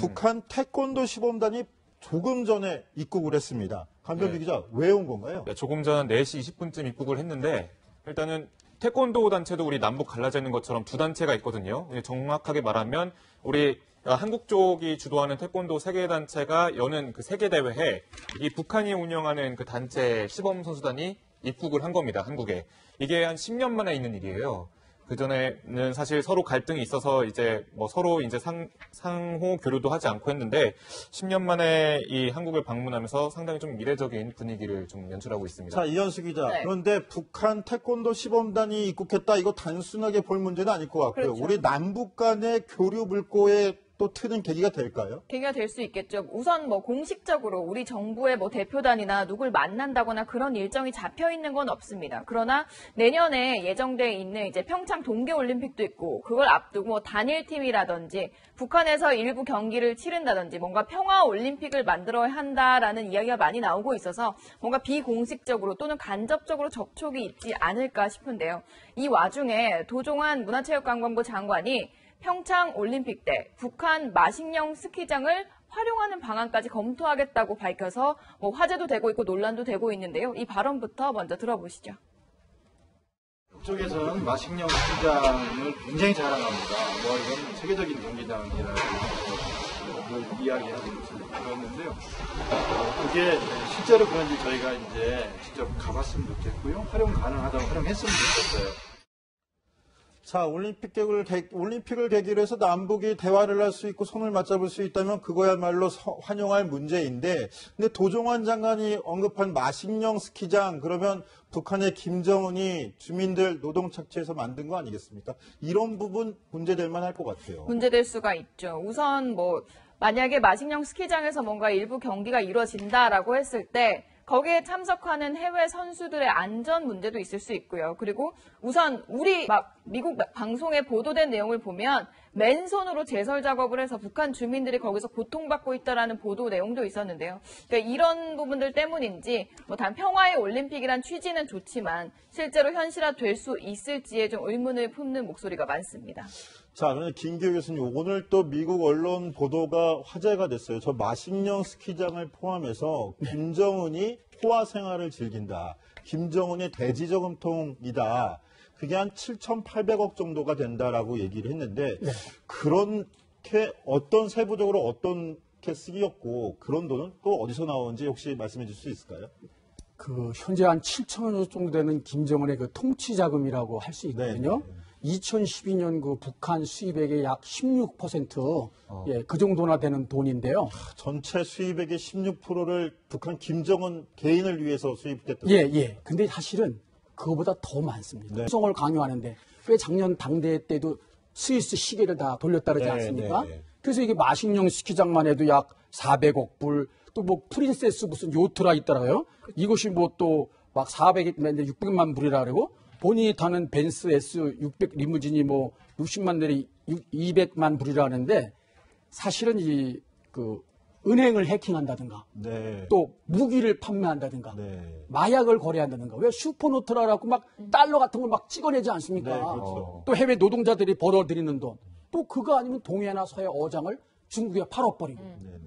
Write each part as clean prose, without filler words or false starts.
북한 태권도 시범단이 조금 전에 입국을 했습니다. 강병기 기자, 왜 온 건가요? 네, 조금 전 4시 20분쯤 입국을 했는데 일단은 태권도 단체도 우리 남북 갈라져 있는 것처럼 두 단체가 있거든요. 정확하게 말하면 우리 한국 쪽이 주도하는 태권도 세계단체가 여는 그 세계대회에 이 북한이 운영하는 그 단체 시범선수단이 입국을 한 겁니다, 한국에. 이게 한 10년 만에 있는 일이에요. 그전에는 사실 서로 갈등이 있어서 이제 뭐 서로 이제 상호 교류도 하지 않고 했는데 10년 만에 이 한국을 방문하면서 상당히 좀 미래적인 분위기를 좀 연출하고 있습니다. 자, 이현수 기자. 네. 그런데 북한 태권도 시범단이 입국했다. 이거 단순하게 볼 문제는 아닐 것 같고요. 그렇죠. 우리 남북 간의 교류 물꼬에 또 트는 계기가 될까요? 계기가 될 수 있겠죠. 우선 뭐 공식적으로 우리 정부의 뭐 대표단이나 누굴 만난다거나 그런 일정이 잡혀 있는 건 없습니다. 그러나 내년에 예정돼 있는 이제 평창 동계올림픽도 있고 그걸 앞두고 뭐 단일팀이라든지 북한에서 일부 경기를 치른다든지 뭔가 평화올림픽을 만들어야 한다라는 이야기가 많이 나오고 있어서 뭔가 비공식적으로 또는 간접적으로 접촉이 있지 않을까 싶은데요. 이 와중에 도종환 문화체육관광부 장관이 평창 올림픽 때 북한 마식령 스키장을 활용하는 방안까지 검토하겠다고 밝혀서 뭐 화제도 되고 있고 논란도 되고 있는데요. 이 발언부터 먼저 들어보시죠. 북쪽에서는 마식령 스키장을 굉장히 자랑합니다. 뭐 이건 세계적인 경기장이라고 이야기하는 것을 들었는데요. 그게 실제로 그런지 저희가 이제 직접 가봤으면 좋겠고요. 활용 가능하다면 활용했으면 좋겠어요. 자, 올림픽을 계기로 해서 남북이 대화를 할 수 있고 손을 맞잡을 수 있다면 그거야말로 환영할 문제인데, 근데 도종환 장관이 언급한 마식령 스키장, 그러면 북한의 김정은이 주민들 노동 착취해서 만든 거 아니겠습니까? 이런 부분 문제될 만할 것 같아요. 문제될 수가 있죠. 우선 뭐 만약에 마식령 스키장에서 뭔가 일부 경기가 이루어진다라고 했을 때 거기에 참석하는 해외 선수들의 안전 문제도 있을 수 있고요. 그리고 우선 우리 미국 방송에 보도된 내용을 보면 맨손으로 제설 작업을 해서 북한 주민들이 거기서 고통받고 있다라는 보도 내용도 있었는데요. 그러니까 이런 부분들 때문인지 뭐 단 평화의 올림픽이란 취지는 좋지만 실제로 현실화될 수 있을지에 좀 의문을 품는 목소리가 많습니다. 자, 그런데 김기호 교수님, 오늘 또 미국 언론 보도가 화제가 됐어요. 저 마식령 스키장을 포함해서 김정은이 포화 생활을 즐긴다. 김정은의 대지저금통이다. 그게 한 7,800억 정도가 된다라고 얘기를 했는데, 네. 그렇게 어떤 세부적으로 어떻게 쓰였고 그런 돈은 또 어디서 나오는지 혹시 말씀해 줄 수 있을까요? 그 현재 한 7천억 정도 되는 김정은의 그 통치 자금이라고 할 수 있거든요. 네. 2012년 그 북한 수입액의 약 16%, 예, 그 정도나 되는 돈인데요. 전체 수입액의 16%를 북한 김정은 개인을 위해서 수입했던. 예. 근데 사실은 그거보다 더 많습니다. 네. 구성을 강요하는데 왜 작년 당대회 때도 스위스 시계를 다 돌렸다 그러지 않습니까? 네. 그래서 이게 마식령 스키장만 해도 약 400억 불, 또 뭐 프린세스 무슨 요트라 있더라고요. 이것이 뭐 또 막 600만 불이라 그러고 본인이 타는 벤츠 S600 리무진이 뭐 60만 내리 200만 불이라 하는데 사실은 그 은행을 해킹한다든가 네. 또 무기를 판매한다든가 네. 마약을 거래한다든가 왜 슈퍼노트라고 막 달러 같은 걸 막 찍어내지 않습니까? 네, 그렇죠. 또 해외 노동자들이 벌어들이는 돈, 또 그거 아니면 동해나 서해 어장을 중국에 팔아버리고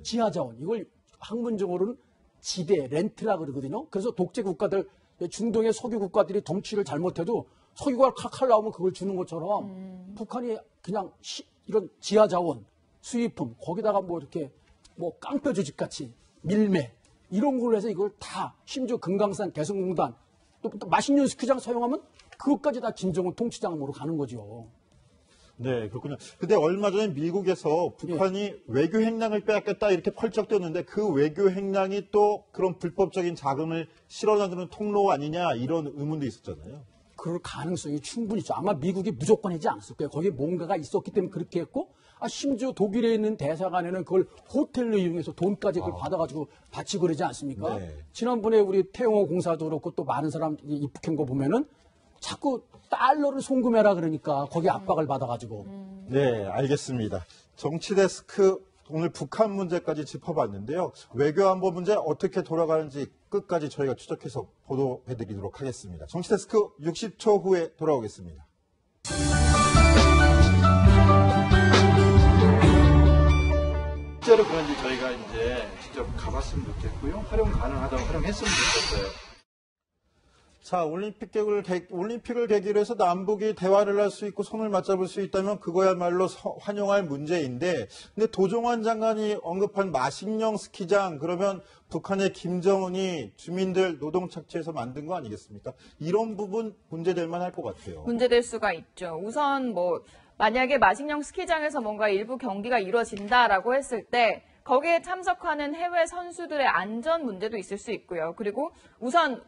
지하자원 이걸 학문적으로는 지배 렌트라 그러거든요. 그래서 독재 국가들 중동의 석유 국가들이 덩치를 잘못해도 석유가 칼칼 나오면 그걸 주는 것처럼 북한이 그냥 이런 지하자원 수입품 거기다가 뭐 이렇게 뭐 깡표 조직 같이 밀매 이런 걸로 해서 이걸 다 심지어 금강산 개성공단 또 마식령 스키장 사용하면 그것까지 다 김정은 통치장으로 가는 거죠. 네, 그렇군요. 근데 얼마 전에 미국에서 북한이 외교 행랑을 빼앗겼다 이렇게 펄쩍 뛰었는데 그 외교 행랑이 또 그런 불법적인 자금을 실어나드는 통로 아니냐 이런 의문도 있었잖아요. 그럴 가능성이 충분히 있죠. 아마 미국이 무조건 하지 않았을 거예요. 거기에 뭔가가 있었기 때문에 그렇게 했고 심지어 독일에 있는 대사관에는 그걸 호텔로 이용해서 돈까지 그걸 받아가지고 바치고 그러지 않습니까? 네. 지난번에 우리 태영호 공사도 그렇고 또 많은 사람 입국한 거 보면은 자꾸 달러를 송금해라 그러니까 거기에 압박을 받아가지고. 네, 알겠습니다. 정치데스크 오늘 북한 문제까지 짚어봤는데요. 외교안보 문제 어떻게 돌아가는지 끝까지 저희가 추적해서 보도해드리도록 하겠습니다. 정치데스크 60초 후에 돌아오겠습니다. 실제로 그런지 저희가 이제 직접 가봤으면 좋겠고요. 활용 가능하다면 활용했으면 좋겠어요. 자, 올림픽을 계기로 해서 남북이 대화를 할 수 있고 손을 맞잡을 수 있다면 그거야말로 환영할 문제인데, 근데 도종환 장관이 언급한 마식령 스키장, 그러면 북한의 김정은이 주민들 노동 착취해서 만든 거 아니겠습니까? 이런 부분 문제될 만할 것 같아요. 문제될 수가 있죠. 우선 만약에 마식령 스키장에서 뭔가 일부 경기가 이루어진다라고 했을 때 거기에 참석하는 해외 선수들의 안전 문제도 있을 수 있고요. 그리고 우선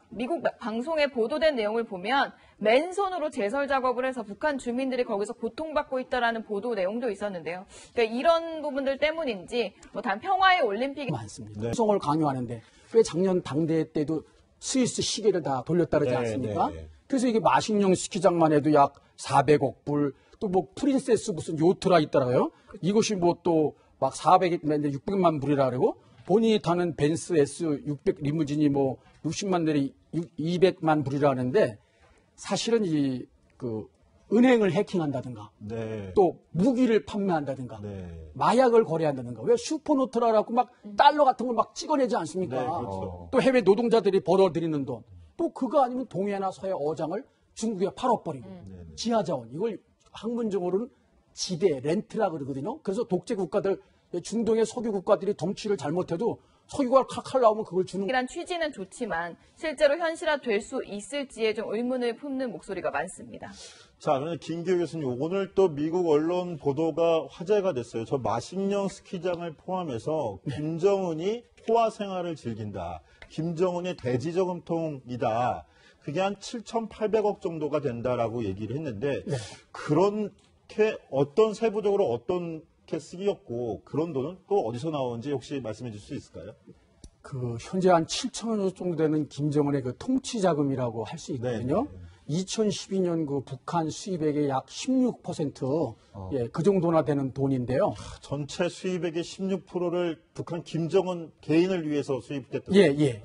미국 방송에 보도된 내용을 보면 맨손으로 제설 작업을 해서 북한 주민들이 거기서 고통받고 있다라는 보도 내용도 있었는데요. 그러니까 이런 부분들 때문인지 단 평화의 올림픽이 많습니다. 구성을 강요하는데 왜 작년 당대회 때도 스위스 시계를 다 돌렸다 그러지 않습니까? 그래서 이게 마식령 스키장만 해도 약 400억 불, 또 프린세스 무슨 요트라 있더라고요. 이것이 또 막 600만 불이라 그러고, 본인이 타는 벤츠 S600 리무진이 60만 내리 200만 불이라 하는데, 사실은 은행을 해킹한다든가, 또 무기를 판매한다든가, 마약을 거래한다든가, 왜 슈퍼노트라고 막 달러 같은 걸 막 찍어내지 않습니까? 그렇죠. 또 해외 노동자들이 벌어들이는 돈, 또 그거 아니면 동해나 서해 어장을 중국에 팔아버리고, 지하자원, 이걸 학문적으로는 지대, 렌트라 그러거든요. 그래서 독재 국가들, 중동의 석유 국가들이 덩치를 잘못해도 석유가 칼칼 나오면 그걸 주는. 이란 취지는 좋지만 실제로 현실화될 수 있을지에 좀 의문을 품는 목소리가 많습니다. 자, 그런데 김기호 교수님, 오늘 또 미국 언론 보도가 화제가 됐어요. 저 마식령 스키장을 포함해서 김정은이 호화 생활을 즐긴다. 김정은이 대지저금통이다. 그게 한 7,800억 정도가 된다라고 얘기를 했는데, 그렇게 세부적으로 어떤 쓰기였고, 그런 돈은 또 어디서 나오는지 혹시 말씀해 줄 수 있을까요? 현재 한 7천억 정도 되는 김정은의 통치 자금이라고 할 수 있거든요. 2012년 북한 수입액의 약 16%, 그 정도나 되는 돈인데요. 전체 수입액의 16%를 북한 김정은 개인을 위해서 수입했던.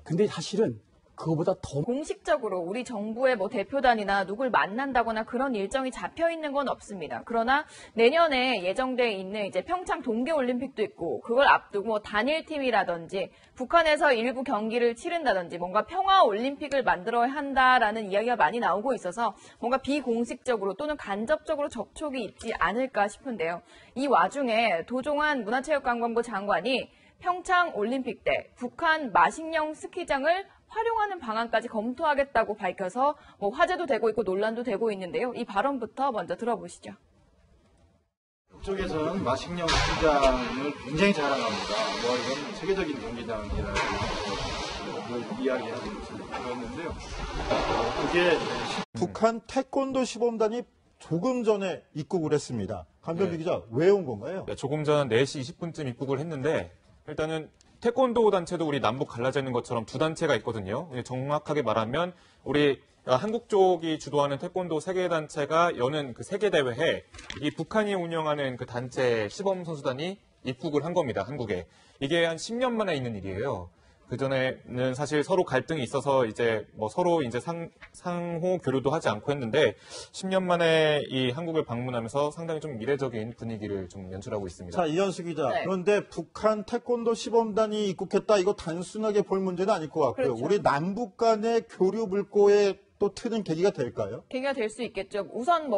근데 사실은 그거보다 더 공식적으로 우리 정부의 대표단이나 누굴 만난다거나 그런 일정이 잡혀 있는 건 없습니다. 그러나 내년에 예정돼 있는 이제 평창 동계올림픽도 있고, 그걸 앞두고 단일팀이라든지 북한에서 일부 경기를 치른다든지 뭔가 평화올림픽을 만들어야 한다라는 이야기가 많이 나오고 있어서 뭔가 비공식적으로 또는 간접적으로 접촉이 있지 않을까 싶은데요. 이 와중에 도종환 문화체육관광부 장관이 평창 올림픽 때 북한 마식령 스키장을 활용하는 방안까지 검토하겠다고 밝혀서 화제도 되고 있고 논란도 되고 있는데요. 이 발언부터 먼저 들어보시죠. 북쪽에서는 마식령 스키장을 굉장히 자랑합니다. 이건 세계적인 경기장이라고 이야기하고 있었는데요. 그게 북한 태권도 시범단이 조금 전에 입국을 했습니다. 강병기 기자, 왜 온 건가요? 조금 전 4시 20분쯤 입국을 했는데, 일단은 태권도 단체도 우리 남북 갈라져 있는 것처럼 두 단체가 있거든요. 정확하게 말하면 우리 한국 쪽이 주도하는 태권도 세계단체가 여는 그 세계대회에 이 북한이 운영하는 그 단체 시범 선수단이 입국을 한 겁니다, 한국에. 이게 한 10년 만에 있는 일이에요. 그전에는 사실 서로 갈등이 있어서 서로 상호 교류도 하지 않고 했는데 10년 만에 이 한국을 방문하면서 상당히 좀 미래적인 분위기를 좀 연출하고 있습니다. 자, 이현수 기자. 그런데 북한 태권도 시범단이 입국했다. 이거 단순하게 볼 문제는 아닐 것 같고요. 그렇죠. 우리 남북 간의 교류 물꼬에 또 트는 계기가 될까요? 계기가 될 수 있겠죠. 우선